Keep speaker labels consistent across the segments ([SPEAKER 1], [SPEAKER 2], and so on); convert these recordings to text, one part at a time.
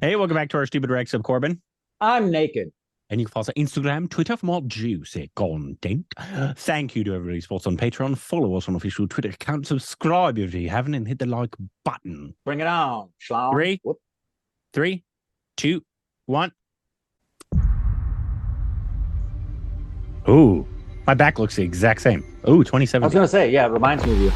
[SPEAKER 1] Hey, welcome back to our Stupid Rex of Corbin.
[SPEAKER 2] I'm naked.
[SPEAKER 1] And you can follow us on Instagram, Twitter for more juicy content. Thank you to everybody who supports on Patreon. Follow us on official Twitter account. Subscribe if you haven't and hit the like button.
[SPEAKER 2] Bring it on, Schlong.
[SPEAKER 1] 3, 2, 1. Ooh, my back looks the exact same. Ooh, 27.
[SPEAKER 2] I was going to say, yeah, it reminds me of you.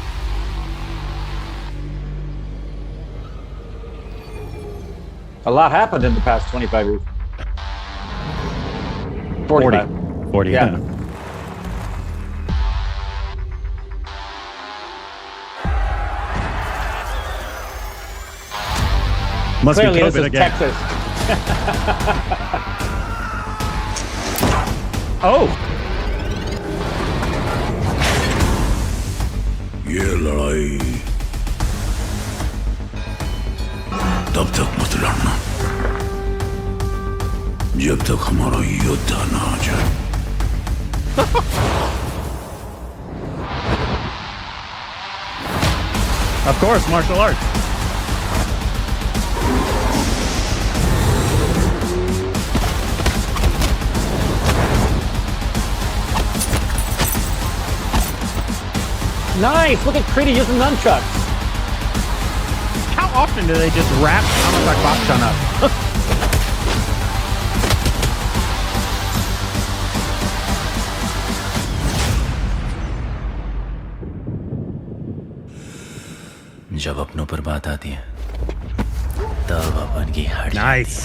[SPEAKER 2] A lot happened in the past 25 years. 45.
[SPEAKER 1] 40.
[SPEAKER 2] Yeah.
[SPEAKER 1] Must
[SPEAKER 2] Clearly,
[SPEAKER 1] be
[SPEAKER 2] this
[SPEAKER 1] COVID
[SPEAKER 2] is
[SPEAKER 1] again.
[SPEAKER 2] Texas.
[SPEAKER 1] Oh.
[SPEAKER 3] ये लड़ाई तब तक मत लड़ना जब तक हमारा योद्धा ना आ जाए।
[SPEAKER 1] Of course, martial arts.
[SPEAKER 2] Nice! Look at Kriti using nunchucks.
[SPEAKER 1] How often do they just wrap Amitabh Bachchan up?
[SPEAKER 3] जब अपनों पर बात आती है तब अपन की हट
[SPEAKER 1] Nice.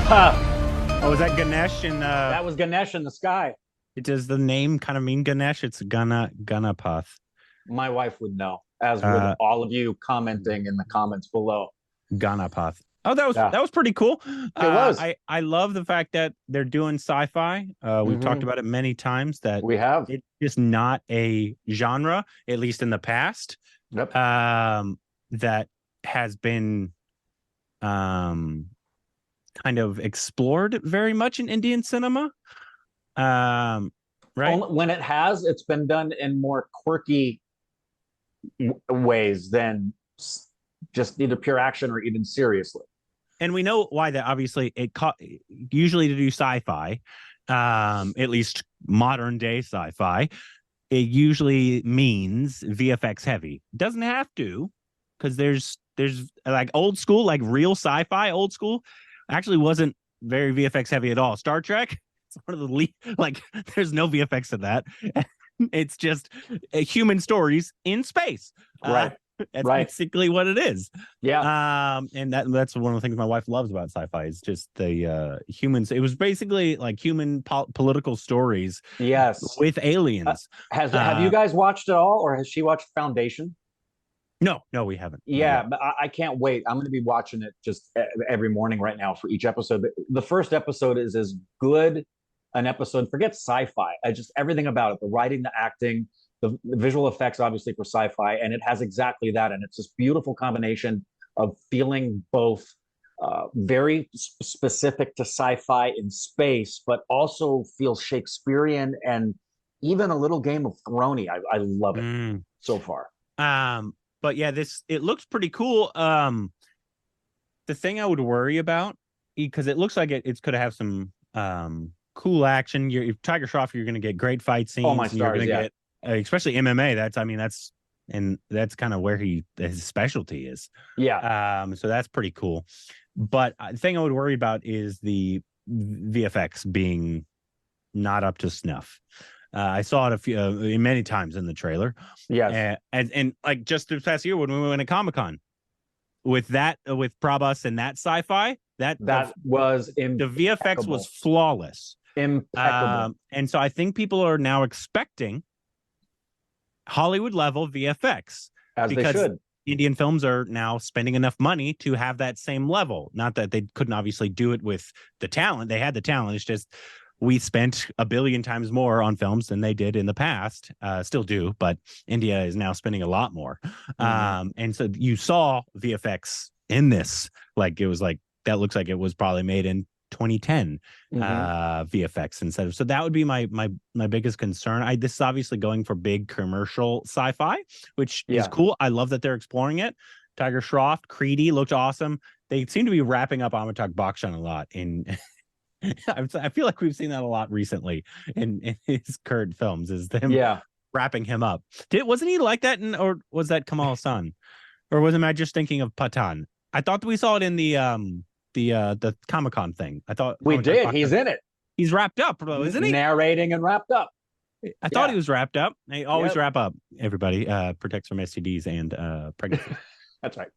[SPEAKER 1] Oh, is that Ganesh in
[SPEAKER 2] That was Ganesh in the sky.
[SPEAKER 1] does the name kind of mean Ganesh? It's GANAPATH.
[SPEAKER 2] My wife would know, as would all of you commenting in the comments below.
[SPEAKER 1] GANAPATH. Oh, that was pretty cool.
[SPEAKER 2] It was.
[SPEAKER 1] I love the fact that they're doing sci-fi. We've talked about it many times that
[SPEAKER 2] We have.
[SPEAKER 1] it's just not a genre, at least in the past,
[SPEAKER 2] Yep.
[SPEAKER 1] that has been kind of explored very much in Indian cinema. Right?
[SPEAKER 2] When it has, it's been done in more quirky ways than just either pure action or even seriously.
[SPEAKER 1] And we know why that. Obviously, usually to do sci-fi, at least modern day sci-fi, it usually means VFX heavy. Doesn't have to, because there's like old school, like real sci-fi old school actually wasn't very VFX heavy at all. Star Trek, it's one of the least, like there's no VFX in that. It's just human stories in space.
[SPEAKER 2] Right.
[SPEAKER 1] That's basically what it is.
[SPEAKER 2] Yeah.
[SPEAKER 1] And that's one of the things my wife loves about sci-fi is just the humans. It was basically like human political stories.
[SPEAKER 2] Yes.
[SPEAKER 1] With aliens.
[SPEAKER 2] Have you guys watched it all, or has she watched Foundation?
[SPEAKER 1] No, we haven't.
[SPEAKER 2] Yeah, but I can't wait. I'm going to be watching it just every morning right now for each episode. The first episode is as good an episode. Forget sci-fi. Just everything about it. The writing, the acting, the visual effects, obviously, for sci-fi. And it has exactly that. And it's this beautiful combination of feeling both very specific to sci-fi in space, but also feels Shakespearean and even a little Game of Thrones. I love it so far.
[SPEAKER 1] But yeah, it looks pretty cool. The thing I would worry about, because it looks like it could have some cool action. Tiger Shroff, you're going to get great fight scenes.
[SPEAKER 2] Oh my stars,
[SPEAKER 1] you're going to
[SPEAKER 2] yeah.
[SPEAKER 1] get, especially MMA. That's kind of where his specialty is.
[SPEAKER 2] Yeah.
[SPEAKER 1] So that's pretty cool. But the thing I would worry about is the VFX being not up to snuff. I saw it many times in the trailer.
[SPEAKER 2] Yes.
[SPEAKER 1] And like just this past year when we went to Comic-Con with Prabhas and that sci-fi, that
[SPEAKER 2] was
[SPEAKER 1] the VFX was flawless.
[SPEAKER 2] Impeccable.
[SPEAKER 1] And so I think people are now expecting Hollywood level VFX.
[SPEAKER 2] As they should.
[SPEAKER 1] Indian films are now spending enough money to have that same level. Not that they couldn't obviously do it with the talent. They had the talent. It's just we spent 1 billion times more on films than they did in the past. Still do, but India is now spending a lot more. And so you saw VFX in this. Like it was like that looks like it was probably made in 2010 VFX instead of. So that would be my biggest concern. This is obviously going for big commercial sci-fi, which is cool. I love that they're exploring it. Tiger Shroff, Kriti looked awesome. They seem to be wrapping up Amitabh Bachchan a lot in. I feel like we've seen that a lot recently in his current films. Is them wrapping him up? Wasn't he like that? Or was that Kamal Hassan? Or was I just thinking of Pathan? I thought that we saw it in the Comic-Con thing. I thought
[SPEAKER 2] we did. He's in it.
[SPEAKER 1] He's wrapped up, bro, isn't he?
[SPEAKER 2] Narrating and wrapped up.
[SPEAKER 1] I thought he was wrapped up. They always wrap up. Everybody protects from STDs and pregnancy.
[SPEAKER 2] That's right.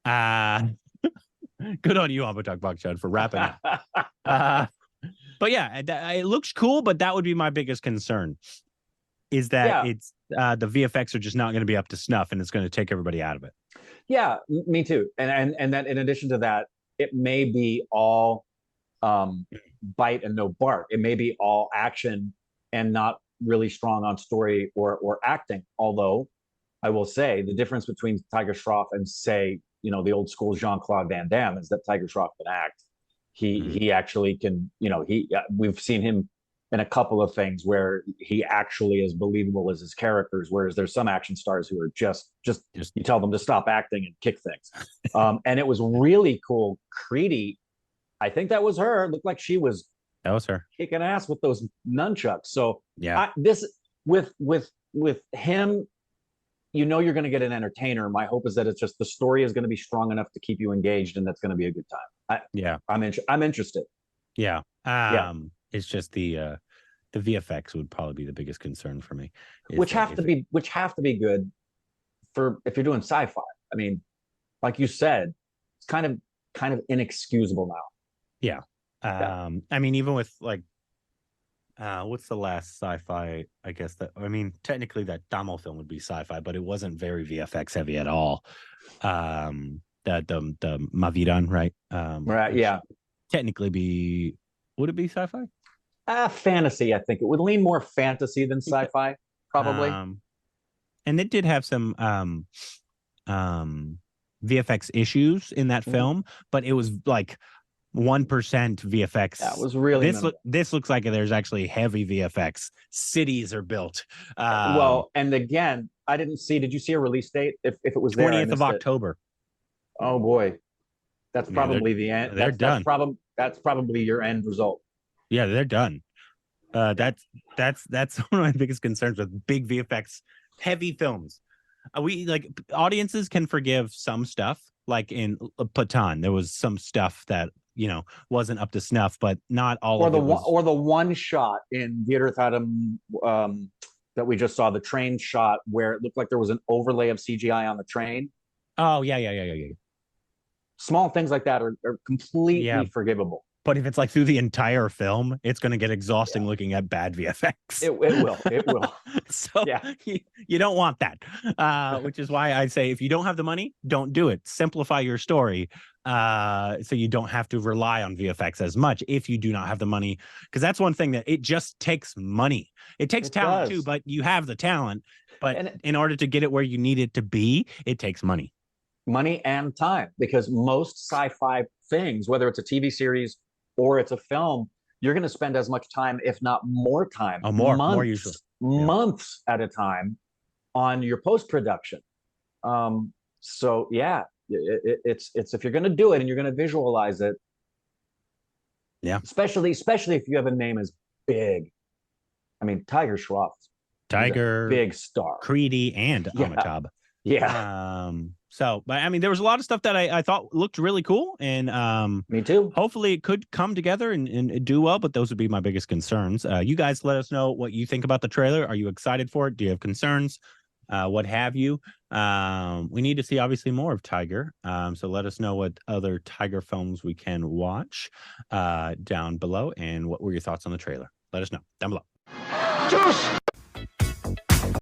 [SPEAKER 1] Good on you, Amitabh Bachchan, for wrapping up. But yeah, it looks cool, but that would be my biggest concern, is that it's the VFX are just not going to be up to snuff, and it's going to take everybody out of it.
[SPEAKER 2] Yeah, me too. And that in addition to that, it may be all bite and no bark. It may be all action and not really strong on story or acting. Although I will say the difference between Tiger Shroff and, say, the old school Jean-Claude Van Damme is that Tiger Shroff can act. He actually can, we've seen him in a couple of things where he actually is believable as his characters, whereas there's some action stars who are just you tell them to stop acting and kick things. And it was really cool. Kriti, I think that was her. It looked like
[SPEAKER 1] that was her
[SPEAKER 2] kicking ass with those nunchucks. So
[SPEAKER 1] yeah,
[SPEAKER 2] this with him, you're going to get an entertainer. My hope is that it's just the story is going to be strong enough to keep you engaged, and that's going to be a good time. I'm interested.
[SPEAKER 1] Yeah. It's just the VFX would probably be the biggest concern for me.
[SPEAKER 2] Which have to be good for if you're doing sci-fi. I mean, like you said, it's kind of inexcusable now.
[SPEAKER 1] Yeah. I mean, even with like what's the last sci-fi, I guess technically that Tamil film would be sci-fi, but it wasn't very VFX heavy at all. The Maviran, right?
[SPEAKER 2] Right, yeah.
[SPEAKER 1] Technically would it be sci-fi?
[SPEAKER 2] Fantasy, I think. It would lean more fantasy than sci-fi, probably.
[SPEAKER 1] And it did have some VFX issues in that film, but it was like 1% VFX.
[SPEAKER 2] That was really
[SPEAKER 1] this looks like there's actually heavy VFX. Cities are built.
[SPEAKER 2] And again, I didn't see. Did you see a release date? If it was
[SPEAKER 1] 20th of October.
[SPEAKER 2] Oh boy, that's probably the end.
[SPEAKER 1] They're done.
[SPEAKER 2] That's probably your end result.
[SPEAKER 1] Yeah, they're done. That's one of my biggest concerns with big VFX heavy films. We audiences can forgive some stuff, like in Pathan. There was some stuff that wasn't up to snuff, but not all of it was...
[SPEAKER 2] Or the one shot in Theater Thadam that we just saw, the train shot where it looked like there was an overlay of CGI on the train.
[SPEAKER 1] Oh yeah.
[SPEAKER 2] Small things like that are completely forgivable.
[SPEAKER 1] But if it's like through the entire film, it's going to get exhausting looking at bad VFX.
[SPEAKER 2] It will.
[SPEAKER 1] So you don't want that, which is why I say if you don't have the money, don't do it. Simplify your story so you don't have to rely on VFX as much if you do not have the money. Because that's one thing that it just takes money. It takes talent too, but you have the talent. But in order to get it where you need it to be, it takes money.
[SPEAKER 2] Money and time, because most sci-fi things, whether it's a TV series or it's a film, you're going to spend as much time, if not more time,
[SPEAKER 1] more usually,
[SPEAKER 2] months at a time on your post-production. So yeah, it's if you're going to do it and you're going to visualize it, especially if you have a name as big. I mean, Tiger Shroff, big star,
[SPEAKER 1] Kriti and Amitabh.
[SPEAKER 2] Yeah.
[SPEAKER 1] So, but I mean, there was a lot of stuff that I thought looked really cool, and
[SPEAKER 2] me too.
[SPEAKER 1] Hopefully, it could come together and do well. But those would be my biggest concerns. You guys, let us know what you think about the trailer. Are you excited for it? Do you have concerns? What have you? We need to see obviously more of Tiger. So let us know what other Tiger films we can watch down below, and what were your thoughts on the trailer? Let us know down below.